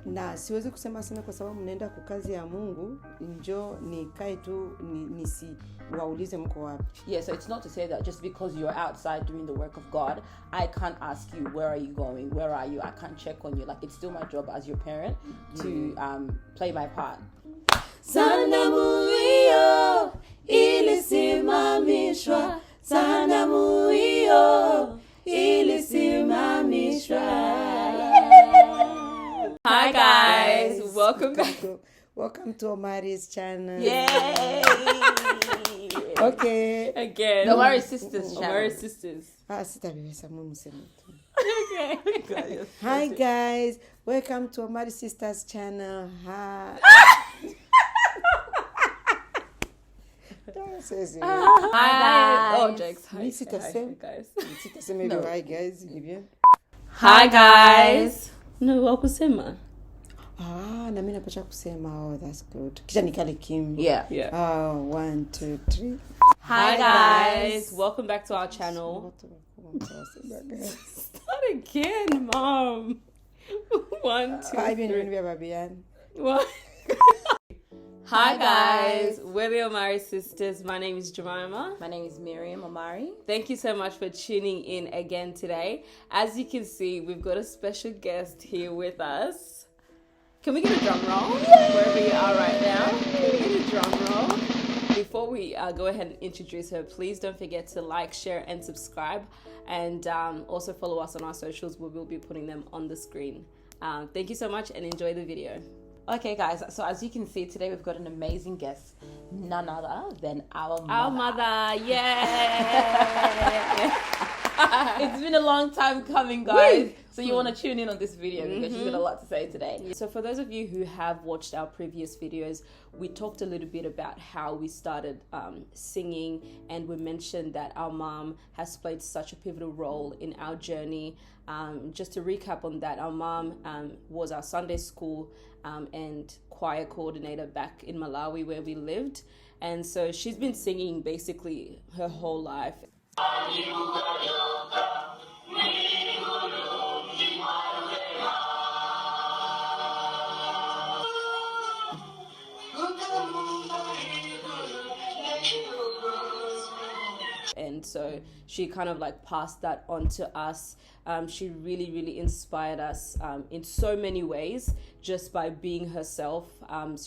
Na siwezi kusema sana kwa sababu mnaenda kwa kazi ya Mungu, njoo nikae tu waulize mko wapi. Yeah, so it's not to say that just because you're outside doing the work of God, I can't ask you where are you going, where are you, I can't check on you. Like, it's still my job as your parent to play my part. Sana muio ilisimamishwa, sana muio ilisimamishwa. Hi guys, welcome back. Welcome to Omari's channel. Yay! Okay. Again. The Omari Sisters channel. Omari Sisters. Sitabibesa mumu sema tu. Okay. Hi guys, welcome to Omari Sisters channel. Hi. Hi guys. Oh, jokes. Hi guys. Hi guys. Hi guys. No, wakusema. Na mimi napacha kusema. Oh, that's good. Kisha nikale kimya. Yeah. 1 2 3. Hi guys. Welcome back to our channel. Start again, Mom. 1 2 3. What? Hi guys, we're the Omari Sisters. My name is Jemima. My name is Miriam Omari. Thank you so much for tuning in again today. As you can see, we've got a special guest here with us. Can we get a drum roll? Where we are right now? Can we get a drum roll? Before we go ahead and introduce her, please don't forget to like, share, and subscribe. And also follow us on our socials. We will be putting them on the screen. Thank you so much and enjoy the video. Okay, guys, so as you can see, today we've got an amazing guest, none other than our mother. Our mother, yeah! It's been a long time coming, guys. So you want to tune in on this video because she's got a lot to say today. So for those of you who have watched our previous videos, we talked a little bit about how we started singing, and we mentioned that our mom has played such a pivotal role in our journey. Just to recap on that, our mom was our Sunday school and choir coordinator back in Malawi where we lived. And so she's been singing basically her whole life. And so she kind of like passed that on to us. She really, really inspired us in so many ways just by being herself.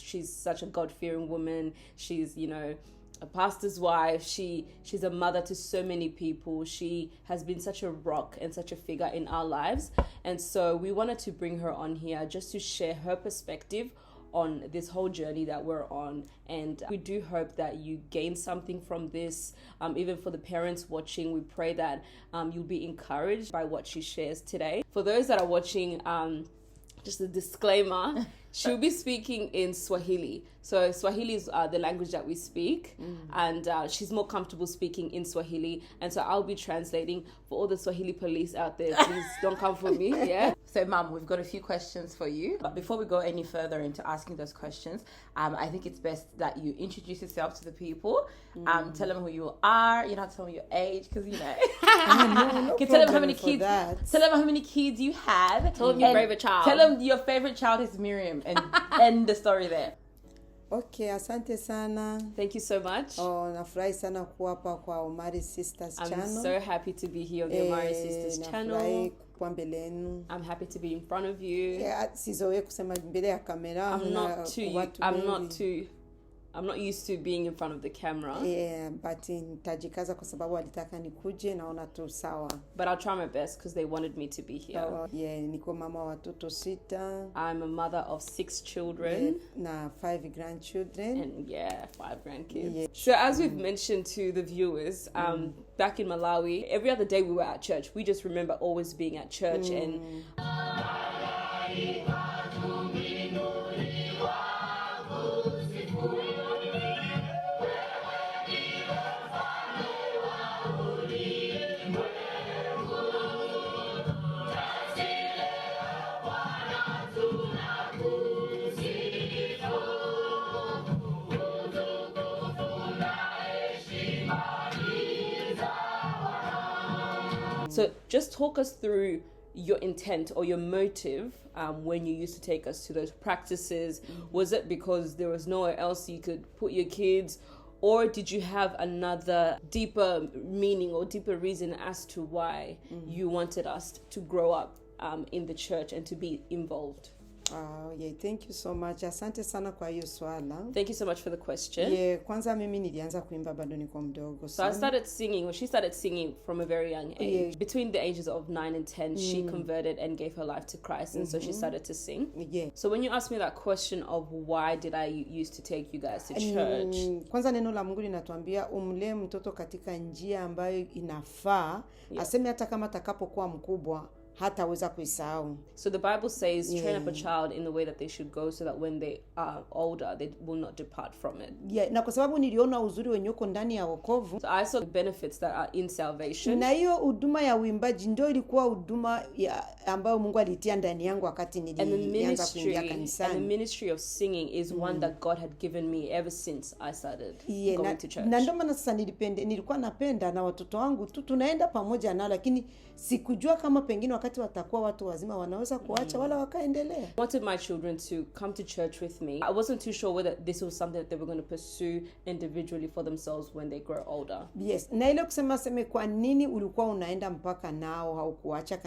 She's such a God-fearing woman. She's, you know, a pastor's wife. She's a mother to so many people. She has been such a rock and such a figure in our lives. And so we wanted to bring her on here just to share her perspective on this whole journey that we're on. And we do hope that you gain something from this. Even for the parents watching, we pray that you'll be encouraged by what she shares today. For those that are watching, just a disclaimer, she'll be speaking in Swahili. So Swahili is the language that we speak, and she's more comfortable speaking in Swahili. And so I'll be translating. For all the Swahili police out there, please don't come for me, yeah? So, Mum, we've got a few questions for you. But before we go any further into asking those questions, I think it's best that you introduce yourself to the people. Tell them who you are. You don't have to tell them your age, because, you know. No tell them how many kids. Tell them how many kids you have. Tell them your favorite child. Tell them your favorite child is Miriam, and end the story there. Okay, asante sana. Thank you so much. Nafurahi sana kuwa hapa kwa Omari Sisters channel. I'm so happy to be here on the Omari Sisters channel. Nafurahi kuwa mbele yenu. I'm happy to be in front of you. Sizoe kusema mbele ya kamera. I'm not used to being in front of the camera. Yeah, but nitajikaza kwa sababu walitaka nikuje, naona tu sawa. But I'll try my best because they wanted me to be here. Niko mama wa watoto 6. I'm a mother of 6 children. Na 5 grandchildren. And 5 grandkids. Yeah. So as we've mentioned to the viewers, back in Malawi, every other day we were at church. We just remember always being at church and... So just talk us through your intent or your motive when you used to take us to those practices? Was it because there was nowhere else you could put your kids, or did you have another deeper meaning or deeper reason as to why you wanted us to grow up in the church and to be involved? Yeah, thank you so much. Asante sana kwa hiyo swala. Thank you so much for the question. Yeah, kwanza mimi nilianza kuimba bado niko mdogo. So I started singing, or she started singing from a very young age. Yeah. Between the ages of 9 and 10, she converted and gave her life to Christ, and so she started to sing. Yeah. So when you asked me that question of why did I used to take you guys to church? Kwanza neno la Mungu linatuambia umlee mtoto katika njia ambayo inafaa. Aseme hata kama atakapokuwa mkubwa hataweza kuisahau. So the Bible says, train up a child in the way that they should go, so that when they are older, they will not depart from it. Yeah, na kwa sababu niliona uzuri wenye uko ndani ya wokovu. So I saw the benefits that are in salvation. Na hiyo huduma ya uimbaji ndio ilikuwa huduma ambayo Mungu alitia ndani yangu wakati nilianza kuingia kanisani. And the ministry of singing is one that God had given me ever since I started going to church. Na ndio maana sasa nilikuwa napenda na watoto wangu tu tunaenda pamoja nao, lakini sikujua kama pengine wakati watakuwa watu wazima wanaweza kuacha wala wakaendelea. I wanted my children to come to church with me. I wasn't too sure whether this was something that they were going to pursue individually for themselves when they grow older. Yes. Na ile kusema kwa nini ulikuwa unaenda mpaka nao au kuacha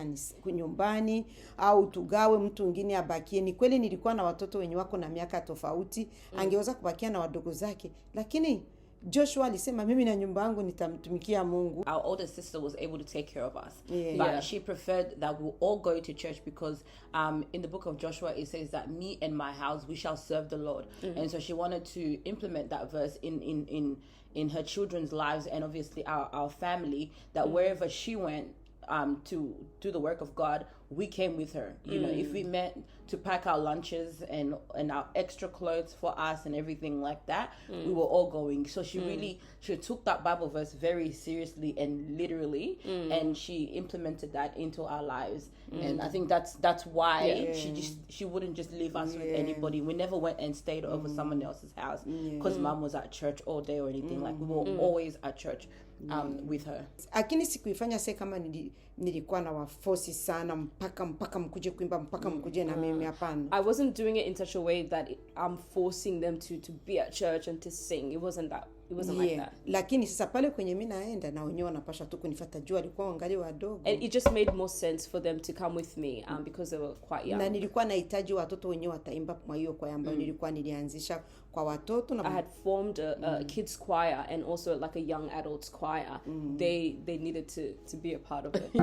nyumbani au tugawe mtu mwingine abakie? Ni kweli nilikuwa na watoto wenye wako na miaka tofauti, angeweza kubakia na wadogo zake, lakini Joshua alisema mimi na nyumba yangu nitamtumikia Mungu. Our older sister was able to take care of us. But she preferred that we all go to church because in the book of Joshua it says that me and my house we shall serve the Lord. And so she wanted to implement that verse in her children's lives and obviously our family, that wherever she went to do the work of God, we came with her. You know, if we met to pack our lunches and our extra clothes for us and everything like that, we were all going. So she took that Bible verse very seriously and literally, and she implemented that into our lives. And I think that's why she wouldn't just leave us with anybody. We never went and stayed over someone else's house because mom was at church all day or anything. Like we were always at church with her. Lakini sikuifanya kama nilikuwa na waforce sana mpaka mkuje kuimba mpaka mkuje na mimi, hapana. I wasn't doing it in such a way that I'm forcing them to be at church and to sing. It wasn't that. It wasn't like that. Lakini sasa pale kwenye mimi naenda na wenyewe wanapasha tu kunifuata, jua alikuwa wangali wadogo. And it just made more sense for them to come with me because they were quite young. Na nilikuwa nahitaji watoto wenyewe wataimba kwa hiyo kwaya ambayo nilikuwa nilianzisha kwa watoto. I had formed a kids choir and also like a young adults choir. They needed to be a part of it.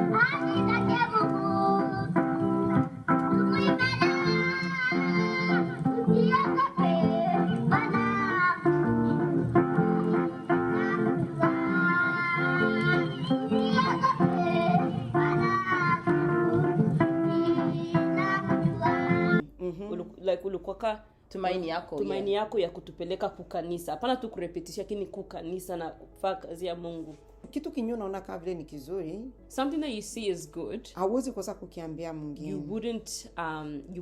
Like ulikuwa tumaini yako ya kutupeleka kukanisa, hapana tu kurepetisha, lakini kukanisa na kufanya kazi ya Mungu. Kitu kinyo naona kama vile ni kizuri, something that you see is good, hauwezi kosa kukiambia mwingine. You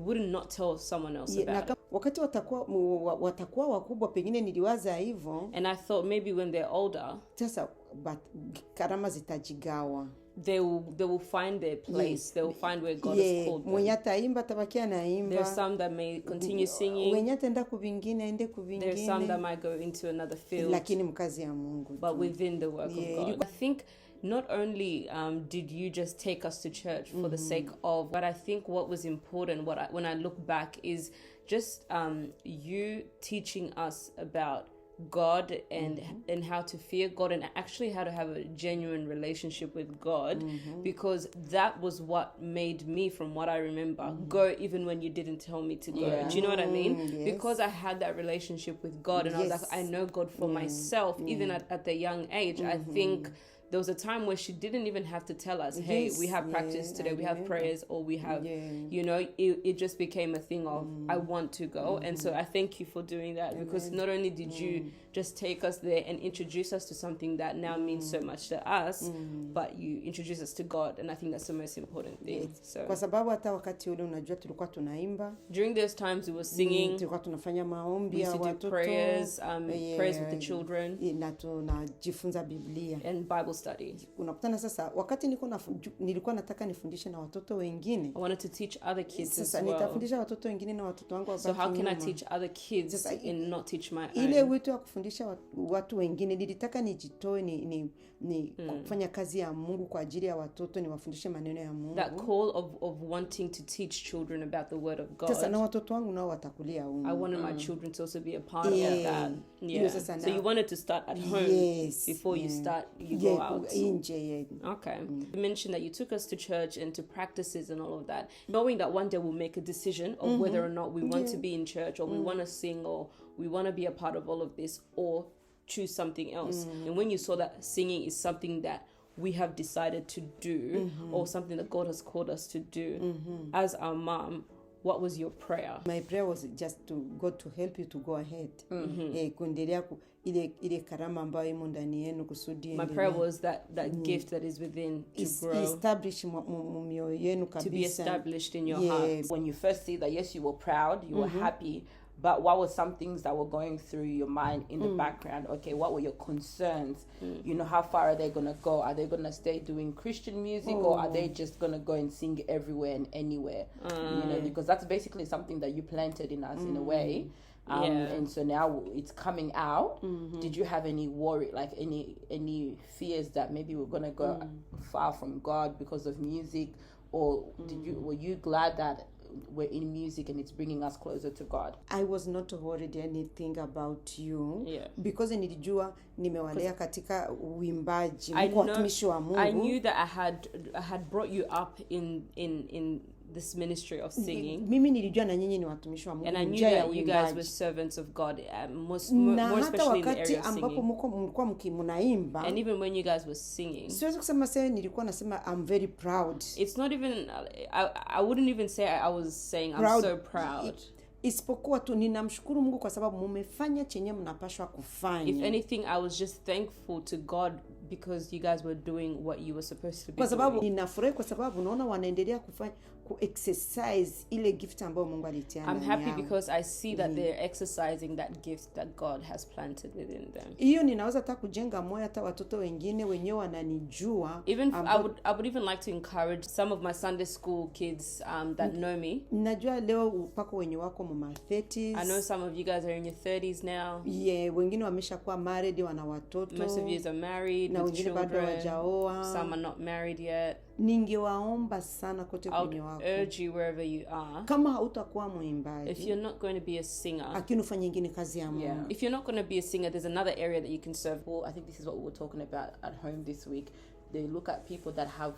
wouldn't not tell someone else about it. Wakati watakuwa wakubwa, pengine niliwaza hivyo, and I thought maybe when they're older, sasa karama zitajigawa. They will find their place. They will find where God has called them. Mwenye ataimba tabakia naimba. There's some that may continue singing. Mwenye ataenda kuvingine aende kuvingine. There's some that might go into another field. Lakini mkazi ya Mungu. But within the work of God. I think not only did you just take us to church for the sake of, but I think what was important, when I look back, is just you teaching us about God and how to fear God and actually how to have a genuine relationship with God, because that was what made me, from what I remember, go even when you didn't tell me to go. Do you know what I mean? Yes. Because I had that relationship with God and I was like, I know God for myself, even at the young age. I think there was a time where she didn't even have to tell us, hey, we have practice today, we have prayers, or we have, you know, it just became a thing of, I want to go. And so I thank you for doing that, because not only did you just take us there and introduce us to something that now means so much to us, but you introduce us to God, and I think that's the most important thing. So kwa sababu hata wakati ule unajua tulikuwa tunaimba, during those times we were singing, tulikuwa tunafanya maombi ya watoto, prayers with the children, na tunajifunza Biblia and Bible study. Unakutana sasa, wakati nilikuwa nataka nifundishe na watoto wengine. I wanted to teach other kids sasa as well. Nitafundisha watoto wengine na watoto wangu wabaki So how can I nyuma. teach other kids Sasa, and not teach my ile own? wito wa kufundisha watu wengine, nilitaka nijitoe kufanya kazi ya Mungu kwa ajili ya watoto, niwafundishe maneno ya Mungu. That call of wanting to teach children about the word of God. Sasa na watoto wangu nao watakulia huko. I wanted my children to also be a part of that. Yeah. So you wanted to start at home before you go out. Nje. Okay. You mentioned that you took us to church and to practices and all of that, knowing that one day we'll make a decision of whether or not we want to be in church, or we want to sing, or we want to be a part of all of this, or choose something else. And when you saw that singing is something that we have decided to do, or something that God has called us to do, as our mom, what was your prayer? My prayer was just to God to help you to go ahead. Kuendelea ile karama ambayo imo ndani yenu kusudi. My prayer was that gift that is within to grow, establish mioyo yenu kabisa, to be established in your heart. When you first see that, yes, you were proud, you were happy, but what were some things that were going through your mind in the background? Okay, what were your concerns? You know, how far are they going to go? Are they going to stay doing Christian music, or are they just going to go and sing everywhere and anywhere? You know, because that's basically something that you planted in us in a way. And so now it's coming out. Did you have any worry, like any fears that maybe we're going to go far from God because of music? Or were you glad that we're in music and it's bringing us closer to God? I was not worried anything about you, because nilijua nimewalea katika uimbaji, watumishi wa Mungu. I knew that I had brought you up in this ministry of singing. Mimi nilijua na nyinyi ni watumishi wa Mungu. And I knew that you guys were servants of God, more especially in the area of singing. Mlikuwa mnaimba, and even when you guys were singing, siwezi kusema sasa nilikuwa nasema I'm very proud. It's not even I wouldn't even say I was saying I'm so proud. Isipokuwa tu ninamshukuru Mungu kwa sababu mmefanya chenye mnapaswa kufanya. If anything, I was just thankful to God because you guys were doing what you were supposed to be kwa sababu doing. Ninafurahi kwa sababu naona wanaendelea exercise ile gift ambayo Mungu alitia ndani yao. I'm happy because I see that they're exercising that gift that God has planted within them. Hiyo ninaweza hata kujenga moyo hata watoto wengine wenyewe wananijua. Even I would even like to encourage some of my Sunday school kids that know me. Najua leo upako wenye wako mu 30s. I know some of you guys are in your 30s now. Wengine wameshakuwa married, wana watoto. Most of you are married, na with wengine bado hawajaoa. Some are not married yet. Ningewaomba sana kote kwenye wako. I'll urge you wherever you are. Kama hautakuwa mwimbaji, if you're not going to be a singer, lakini ufanye nyingine kazi ya Mungu. If you're not going to be a singer, there's another area that you can serve. Well, I think this is what we were talking about at home this week. They look at people that have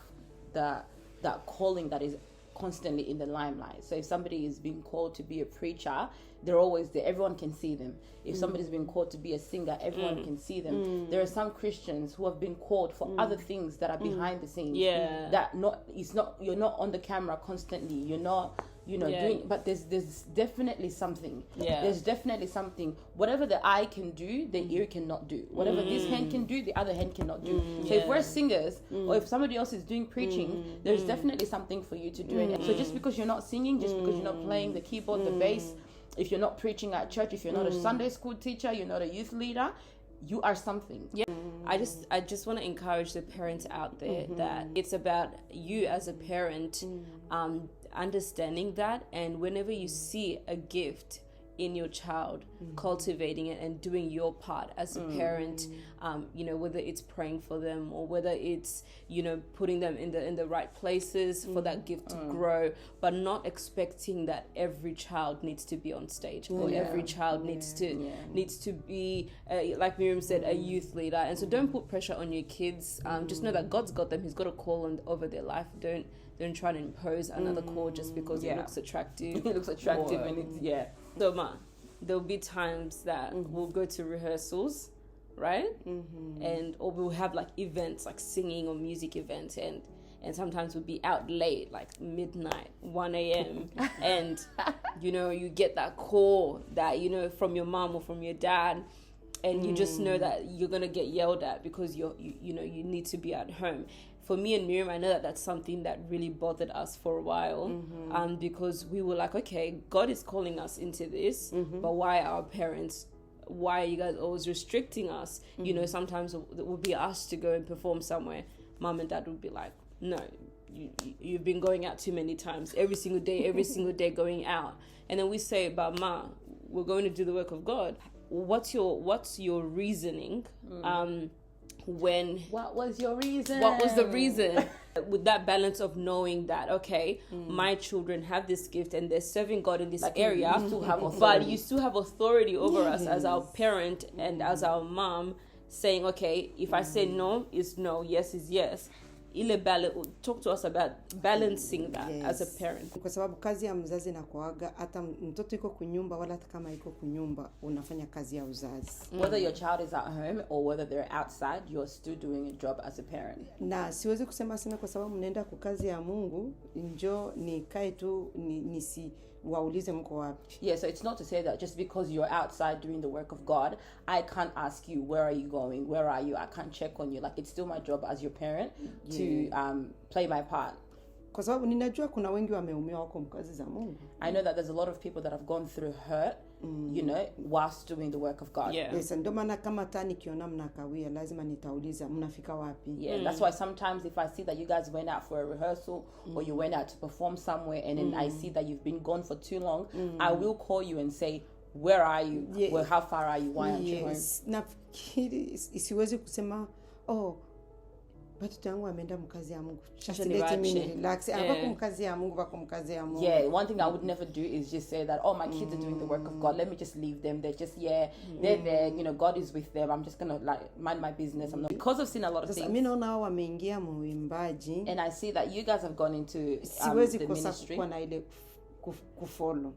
that calling that is constantly in the limelight. So if somebody is being called to be a preacher, they're always there. Everyone can see them. If somebody's been called to be a singer, everyone can see them. There are some Christians who have been called for other things that are behind the scenes. That you're not on the camera constantly. You're not doing, but there's definitely something. There's definitely something. Whatever the eye can do, the ear cannot do. Whatever this hand can do, the other hand cannot do. So if we're singers, or if somebody else is doing preaching, there's definitely something for you to do. And so just because you're not singing, just because you're not playing the keyboard, the bass, if you're not preaching at church, if you're not a Sunday school teacher, you're not a youth leader, you are something. I just want to encourage the parents out there that it's about you as a parent understanding that, and whenever you see a gift in your child, cultivating it and doing your part as a parent, whether it's praying for them or whether it's putting them in the right places for that gift to grow, but not expecting that every child needs to be on stage or every child needs to be like Miriam said, a youth leader. And so don't put pressure on your kids. Just know that God's got them. He's got a call over their life. Don't try to impose another call just because it looks attractive. It looks attractive and it's So there'll be times that we'll go to rehearsals, right? Or we'll have like events like singing or music events, and sometimes we'll be out late, like midnight, 1 a.m. and you get that call that from your mom or from your dad, and you just know that you're gonna get yelled at because you need to be at home. For me and Miriam, I know that that's something that really bothered us for a while, because we were like, okay, God is calling us into this, but why are our parents why are you guys always restricting us? You know, sometimes it would be us to go and perform somewhere. Mom and dad would be like, no, you've been going out too many times, every single day going out. And then we say, but Ma, we're going to do the work of God. What's your reasoning? What was your reason? What was the reason? With that balance of knowing that, okay, my children have this gift and they're serving God in this area, you still have but you still have authority over us as our parent and as our mom, saying, okay, if I say no, it's no, yes is yes. Talk to us about balancing that as a parent. Kwa sababu kazi ya mzazi na kuaga, hata mtoto yuko kunyumba wala hata kama yuko kunyumba unafanya kazi ya uzazi. Whether your child is at home or whether they're outside, you're still doing a job as a parent. Na siwezi kusema kwa sababu mnaenda kwa kazi ya Mungu, njoo nikae tu nisi waulize mko wapi. Yeah, so it's not to say that just because you're outside doing the work of God, I can't ask you, where are you going? Where are you? I can't check on you. Like, it's still my job as your parent to play my part. Kwa sababu ninajua kuna wengi wameumia wako mkazi za Mungu. I know that there's a lot of people that have gone through hurt, you know, whilst doing the work of God. Yeah. Yes, ndio maana kama tani kiona mnakawia lazima nitauliza mnafika wapi. Yeah, that's why sometimes if I see that you guys went out for a rehearsal or you went out to perform somewhere and then I see that you've been gone for too long, I will call you and say, where are you? Yeah. Well, how far are you? Why aren't you home? Nafikiri isiwezi kusema watoto wangu wameenda mkazi ya Mungu. Let me relax. Wako mkazi ya Mungu, wako mkazi ya Mungu. Yeah, one thing I would never do is just say that, oh, my kids are doing the work of God. Let me just leave them. They're just, they're there. You know, God is with them. I'm just going to like mind my business. I'm not, because I've seen a lot of things. Mimi naona hao wameingia muimbaji. And I see that you guys have gone into the ministry. Kuwa na ile kufollow.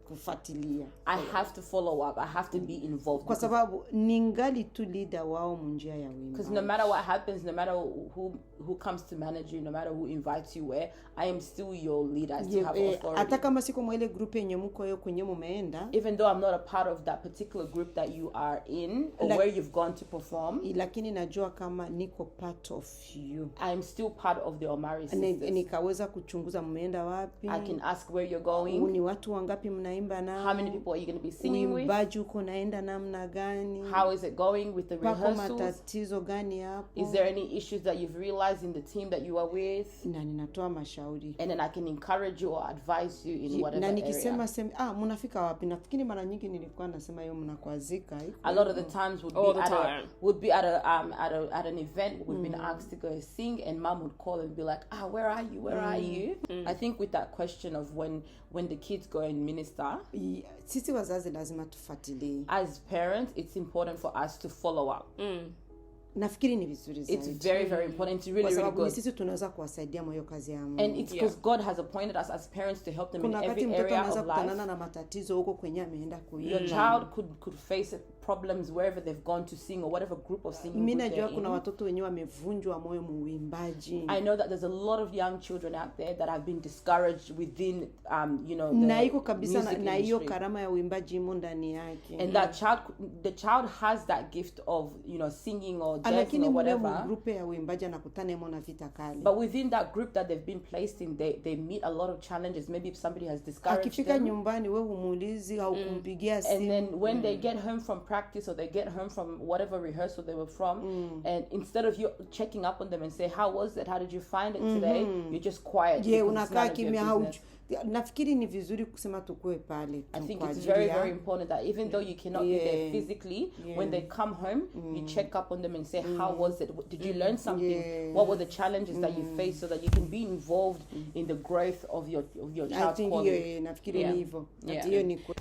Kufuatilia. I have to follow up. I have to be involved. Kwa sababu ningali tu leader wao munjia ya wimbo. Because no matter what happens, no matter who comes to manage you, no matter who invites you where, I am still your leader. I still have authority. Hata kama siko mwele group yenye mko yo kwenye mumeenda. Even though I'm not a part of that particular group that you are in or where you've gone to perform. Lakini najua kama niko part of you. I am still part of the Omari sisters. Nikaweza kuchunguza mumeenda wapi. I can ask where you're going. Ni watu wangapi mnaimba nao? How many people are you going to be singing with? Uimbaji uko naenda namna gani? How is it going with the rehearsals? Matatizo gani hapo? Is there any issues that you've realized in the team that you are with? Na ninatoa mashauri. And then I can encourage you or advise you in whatever na nikisema area. Mnafika wapi? Nafikiri mara nyingi nilikuwa nasema hiyo mnakwazika. A lot of the times would be at an event, we've been asked to go and sing, and mom would call and be like, where are you? Where are you? I think with that question of when the kids go and minister, sisi wazazi lazima tufuatilie. As parents, it's important for us to follow up. Nafikiri ni vizuri zaidi. It's very, very important. It's really, really good. Sisi tunaweza kuwasaidia moyo kazi ya Mungu. And it's because God has appointed us as parents to help them in every area of life. Kutana na matatizo huko kwenye ameenda kuimba. Your child could face problems wherever they've gone to sing or whatever group of singing. Mimi najua kuna watoto wenyewe wamevunjwa moyo muimbaji. I know that there's a lot of young children out there that have been discouraged within you know, na iko kabisa na hiyo karama ya uimbaji imo ndani yake. And the child has that gift of, you know, singing or dancing or whatever. Group ya uimbaji anakutana imo na vita kali. But within that group that they've been placed in, they meet a lot of challenges. Maybe if somebody has discouraged akifika nyumbani wewe humuulizi au kumpigia simu. And then when they get home from practice or they get home from whatever rehearsal they were from, and instead of you checking up on them and say, how was it? How did you find it today? You're just quiet. Yeah, unakaa kimya. Nafikiri ni vizuri kusema tukue pale. I think it's very, very important that even though you cannot be there physically, when they come home, you check up on them and say, how was it? Did you learn something? What were the challenges that you faced, so that you can be involved in the growth of your child's calling?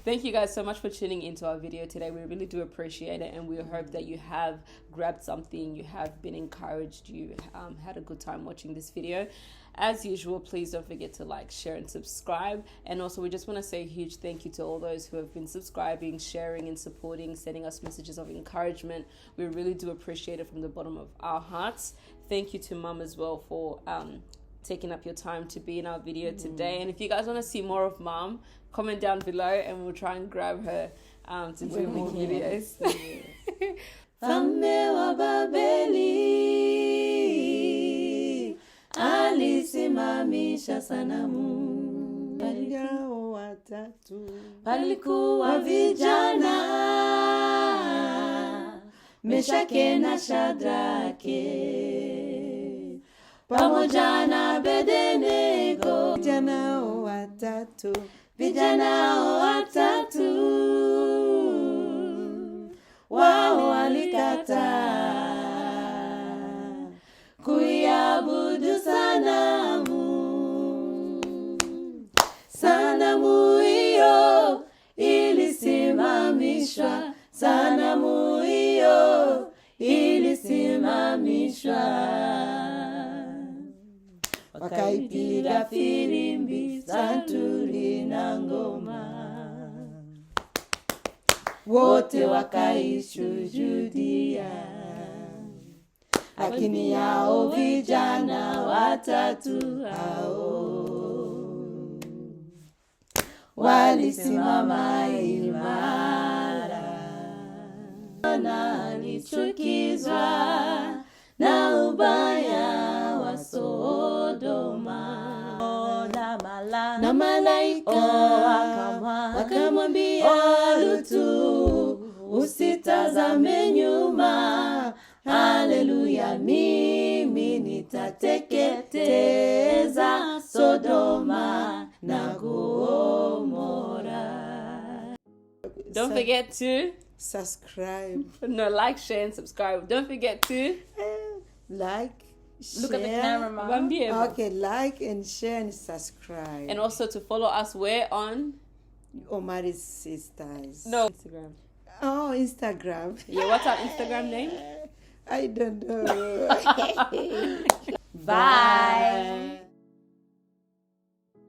Thank you guys so much for tuning into our video today. We really do appreciate it, and we hope that you have grabbed something, you have been encouraged, you had a good time watching this video. As usual, please don't forget to like, share, and subscribe. And also, we just want to say a huge thank you to all those who have been subscribing, sharing, and supporting, sending us messages of encouragement. We really do appreciate it from the bottom of our hearts. Thank you to Mom as well for taking up your time to be in our video today. And if you guys want to see more of Mom, comment down below and we'll try and grab her to do more videos. Mfalme wa Babeli alisimamisha sanamu, Walikuwa watatu, palikuwa vijana Meshake na Shadrake, pamoja na Abednego, vijana watatu, wao walikataa kuiabudu sanamu. Sanamu hiyo ilisimamishwa, sanamu hiyo ilisimamishwa. Wakaipiga filimbi, santuri na ngoma, wote wakaishuhudia. Lakini hao vijana watatu hao walisimama imara, na alichukizwa na ubaya wa Sodoma. Na malaika wakamwambia Lutu, usitazame nyuma, haleluya, mimi nitateketeza Sodoma na Gomora. Don't forget to subscribe. No, like, share, and subscribe. Don't forget to Like, Look share. at the camera, Mom. Okay, like and share and subscribe. And also to follow us where on Omari's Sisters. No, Instagram. Oh, Instagram. Yeah, what's our Instagram name? I don't know. Bye.